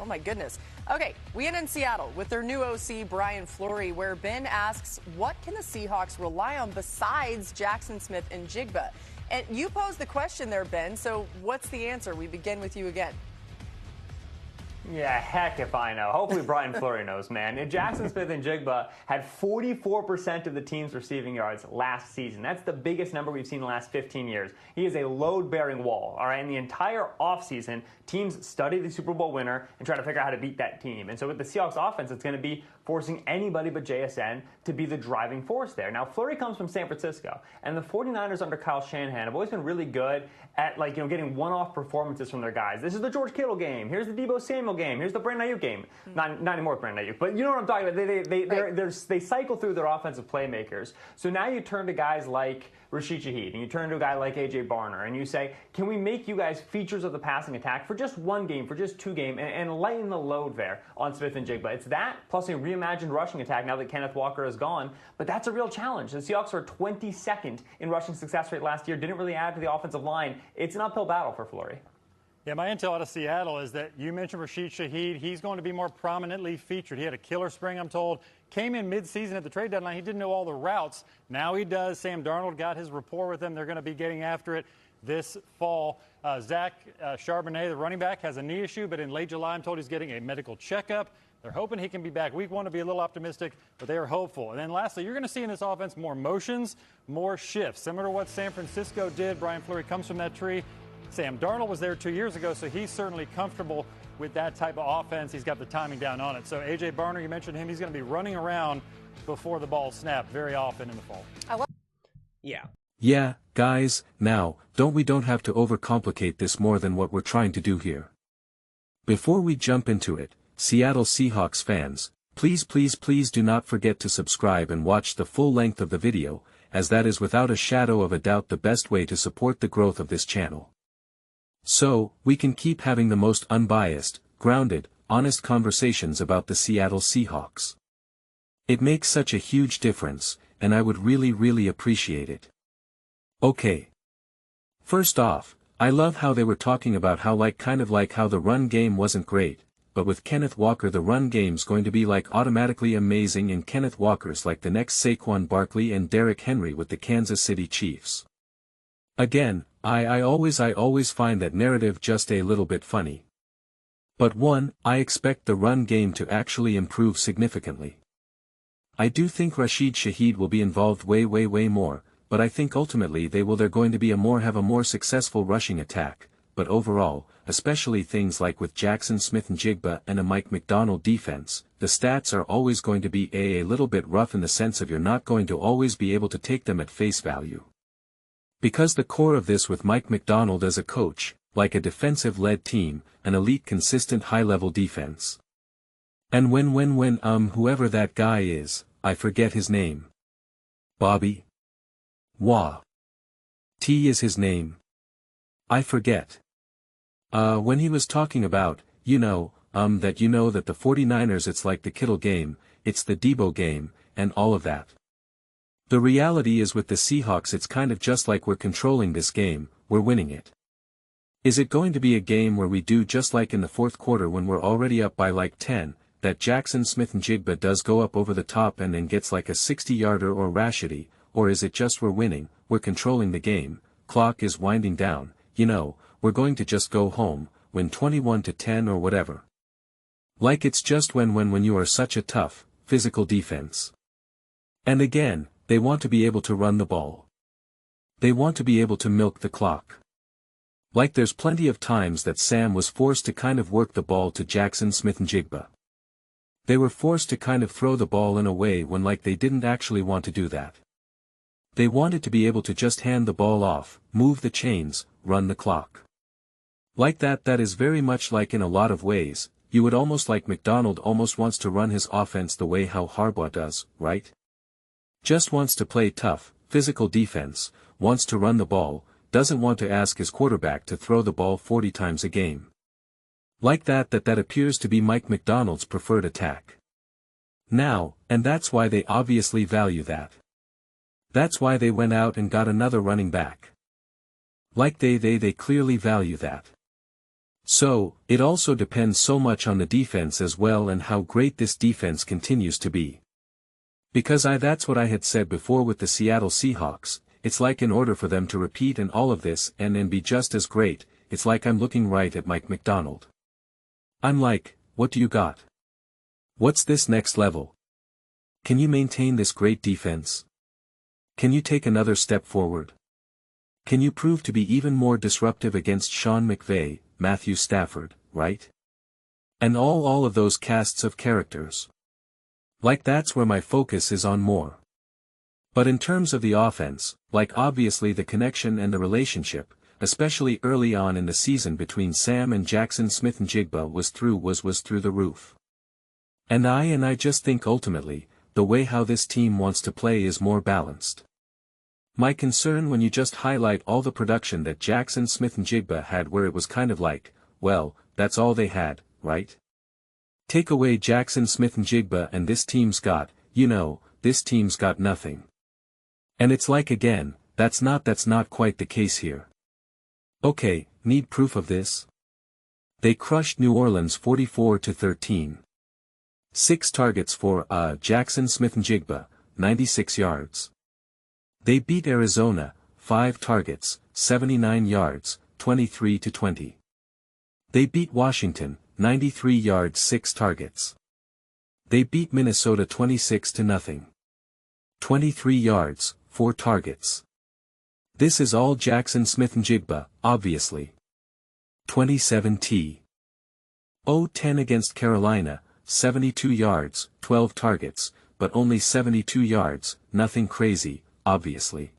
Oh my goodness. Okay, we end in Seattle with their new OC, Brian Fleury, where Ben asks, what can the Seahawks rely on besides Jackson Smith and Jigba? And you posed the question there, Ben, so what's the answer? We begin with you again. Yeah, heck if I know. Hopefully Brian Fleury knows, man. And Jackson Smith and Jigba had 44% of the team's receiving yards last season. That's the biggest number we've seen in the last 15 years. He is a load-bearing wall, all right? And the entire offseason, teams study the Super Bowl winner and try to figure out how to beat that team. And so with the Seahawks offense, it's going to be forcing anybody but JSN to be the driving force there. Now, Fleury comes from San Francisco, and the 49ers under Kyle Shanahan have always been really good at, getting one-off performances from their guys. This is the George Kittle game. Here's the Deebo Samuel game. Here's the Brandon Ayuk game. Not anymore with Brandon Ayuk, but you know what I'm talking about. They cycle through their offensive playmakers. So now you turn to guys like Rashid Shaheed, and you turn to a guy like A.J. Barner, and you say, can we make you guys features of the passing attack for just one game, for just two games, and lighten the load there on Smith and Jigba? It's that, plus a reimagined rushing attack now that Kenneth Walker is gone, but that's a real challenge. The Seahawks were 22nd in rushing success rate last year, didn't really add to the offensive line. It's an uphill battle for Fleury. Yeah, my intel out of Seattle is that you mentioned Rashid Shaheed. He's going to be more prominently featured. He had a killer spring, I'm told. Came in midseason at the trade deadline. He didn't know all the routes. Now he does. Sam Darnold got his rapport with him. They're going to be getting after it this fall. Zach Charbonnet, the running back, has a knee issue, but in late July, I'm told he's getting a medical checkup. They're hoping he can be back week one to be a little optimistic, but they are hopeful. And then lastly, you're going to see in this offense more motions, more shifts. Similar to what San Francisco did. Brian Fleury comes from that tree. Sam Darnold was there 2 years ago, so he's certainly comfortable with that type of offense. He's got the timing down on it. So A.J. Barner, you mentioned him. He's going to be running around before the ball snapped very often in the fall. Yeah, guys, now, we don't have to overcomplicate this more than what we're trying to do here. Before we jump into it, Seattle Seahawks fans, please do not forget to subscribe and watch the full length of the video, as that is without a shadow of a doubt the best way to support the growth of this channel. So, we can keep having the most unbiased, grounded, honest conversations about the Seattle Seahawks. It makes such a huge difference, and I would really appreciate it. Okay. First off, I love how they were talking about how kind of like how the run game wasn't great, but with Kenneth Walker the run game's going to be automatically amazing, and Kenneth Walker's like the next Saquon Barkley and Derrick Henry with the Kansas City Chiefs. Again, I always find that narrative just a little bit funny. But I expect the run game to actually improve significantly. I do think Rashid Shaheed will be involved way more, but I think ultimately they're going to be have a more successful rushing attack, but overall, especially things like with Jackson Smith and Jigba and a Mike Macdonald defense, the stats are always going to be a little bit rough in the sense of you're not going to always be able to take them at face value. Because the core of this with Mike Macdonald as a coach, like a defensive-led team, an elite consistent high-level defense. And when whoever that guy is, I forget his name. Bobby? Wah. T is his name. I forget. When he was talking about, that the 49ers it's like the Kittle game, it's the Deebo game, and all of that. The reality is with the Seahawks it's kind of just like we're controlling this game, we're winning it. Is it going to be a game where we do just like in the fourth quarter when we're already up by 10, that Jackson Smith and Jigba does go up over the top and then gets like a 60-yarder or Rashidi, or is it just we're winning, we're controlling the game, clock is winding down, we're going to just go home, win 21-10 or whatever. Like it's just when you are such a tough, physical defense. And again, they want to be able to run the ball. They want to be able to milk the clock. Like there's plenty of times that Sam was forced to kind of work the ball to Jackson Smith and Jigba. They were forced to kind of throw the ball in a way when they didn't actually want to do that. They wanted to be able to just hand the ball off, move the chains, run the clock. Like that is very much like in a lot of ways, you would almost like Macdonald almost wants to run his offense the way how Harbaugh does, right? Just wants to play tough, physical defense, wants to run the ball, doesn't want to ask his quarterback to throw the ball 40 times a game. Like that appears to be Mike Macdonald's preferred attack. Now, and that's why they obviously value that. That's why they went out and got another running back. Like they clearly value that. So, it also depends so much on the defense as well and how great this defense continues to be. Because that's what I had said before with the Seattle Seahawks, it's like in order for them to repeat in all of this and be just as great, it's like I'm looking right at Mike McDonald. I'm like, what do you got? What's this next level? Can you maintain this great defense? Can you take another step forward? Can you prove to be even more disruptive against Sean McVay, Matthew Stafford, right? And all of those casts of characters. Like that's where my focus is on more. But in terms of the offense, like obviously the connection and the relationship, especially early on in the season between Sam and Jackson Smith-Njigba was through the roof. And I just think ultimately, the way how this team wants to play is more balanced. My concern when you just highlight all the production that Jackson Smith-Njigba had where it was kind of like, well, that's all they had, right? Take away Jackson Smith-Njigba and this team's got, this team's got nothing. And it's like again, that's not quite the case here. Okay, need proof of this? They crushed New Orleans 44-13. 6 targets for, Jackson Smith-Njigba, 96 yards. They beat Arizona, 5 targets, 79 yards, 23-20. They beat Washington, 93 yards 6 targets. They beat Minnesota 26-0. 23 yards, 4 targets. This is all Jackson Smith-Njigba, obviously. 27-10 against Carolina, 72 yards, 12 targets, but only 72 yards, nothing crazy, obviously.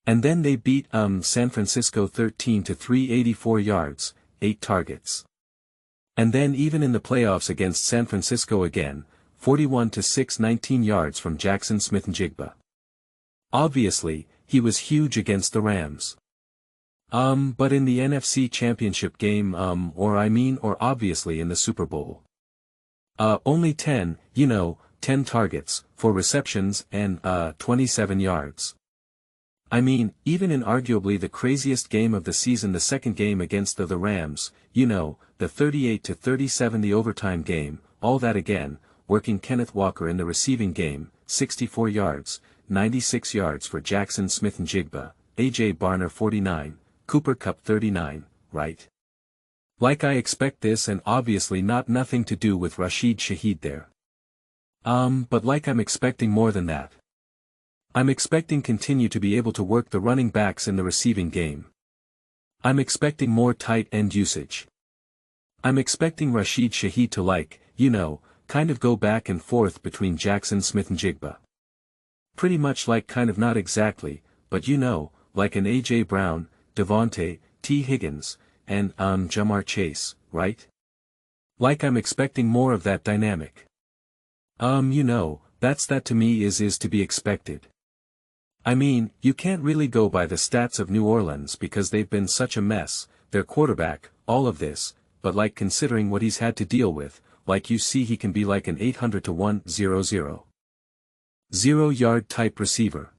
And then they beat San Francisco 13-3, 84 yards, 8 targets. And then even in the playoffs against San Francisco again, 41-6, 19 yards from Jackson Smith-Njigba. Obviously, he was huge against the Rams. But in the NFC Championship game or obviously in the Super Bowl. Only 10 targets, 4 receptions and 27 yards. I mean, even in arguably the craziest game of the season, the second game against the Rams, the 38-37 the overtime game, all that again, working Kenneth Walker in the receiving game, 64 yards, 96 yards for Jackson Smith-Njigba, A.J. Barner 49, Cooper Kupp 39, right? Like I expect this and obviously nothing to do with Rashid Shaheed there. But like I'm expecting more than that. I'm expecting continue to be able to work the running backs in the receiving game. I'm expecting more tight end usage. I'm expecting Rashid Shaheed to kind of go back and forth between Jackson Smith-Njigba. Pretty much like kind of not exactly, but like an A.J. Brown, Devontae, T. Higgins, and Jamar Chase, right? Like I'm expecting more of that dynamic. That to me is to be expected. I mean, you can't really go by the stats of New Orleans because they've been such a mess, their quarterback, all of this, but like considering what he's had to deal with, like you see he can be like an 800-1-0-0. 0-yard type receiver.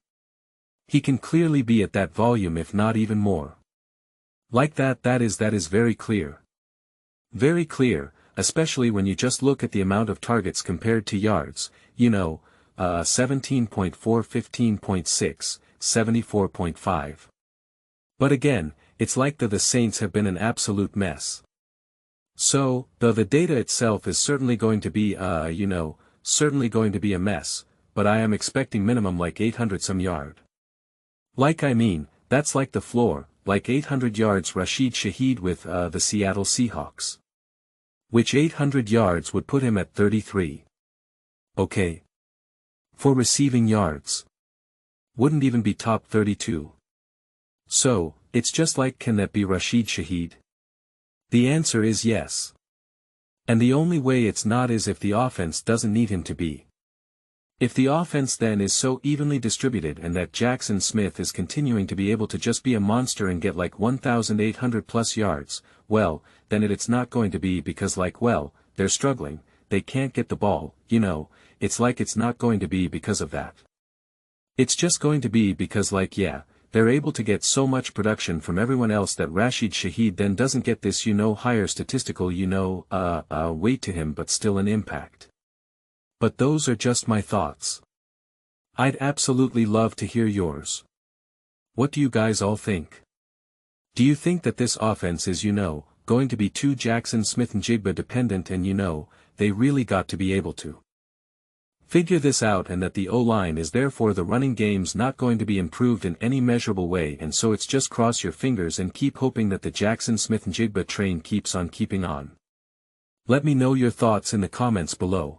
He can clearly be at that volume if not even more. Like that is very clear. Very clear, especially when you just look at the amount of targets compared to yards, 17.4, 15.6, 74.5. But again, it's like the Saints have been an absolute mess. So, though the data itself is certainly going to be certainly going to be a mess, but I am expecting minimum like 800 some yard. That's like the floor, like 800 yards Rashid Shaheed with the Seattle Seahawks. Which 800 yards would put him at 33. Okay. For receiving yards. Wouldn't even be top 32. So, it's just like, can that be Rashid Shaheed? The answer is yes. And the only way it's not is if the offense doesn't need him to be. If the offense then is so evenly distributed and that Jackson Smith is continuing to be able to just be a monster and get like 1,800 plus yards, well, then it's not going to be because they're struggling, they can't get the ball, it's like it's not going to be because of that. It's just going to be because they're able to get so much production from everyone else that Rashid Shaheed then doesn't get this higher statistical weight to him but still an impact. But those are just my thoughts. I'd absolutely love to hear yours. What do you guys all think? Do you think that this offense is going to be too Jackson Smith-Njigba dependent and they really got to be able to figure this out, and that the O-line is therefore the running game's not going to be improved in any measurable way, and so it's just cross your fingers and keep hoping that the Jackson Smith-Njigba train keeps on keeping on? Let me know your thoughts in the comments below.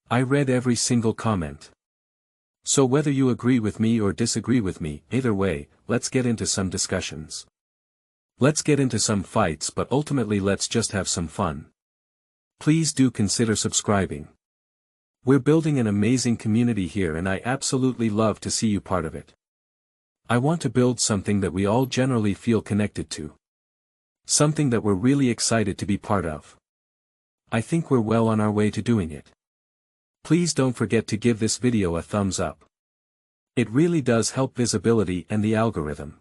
I read every single comment. So whether you agree with me or disagree with me, either way, let's get into some discussions. Let's get into some fights, but ultimately let's just have some fun. Please do consider subscribing. We're building an amazing community here and I absolutely love to see you part of it. I want to build something that we all generally feel connected to. Something that we're really excited to be part of. I think we're well on our way to doing it. Please don't forget to give this video a thumbs up. It really does help visibility and the algorithm.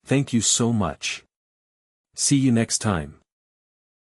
Thank you so much. See you next time.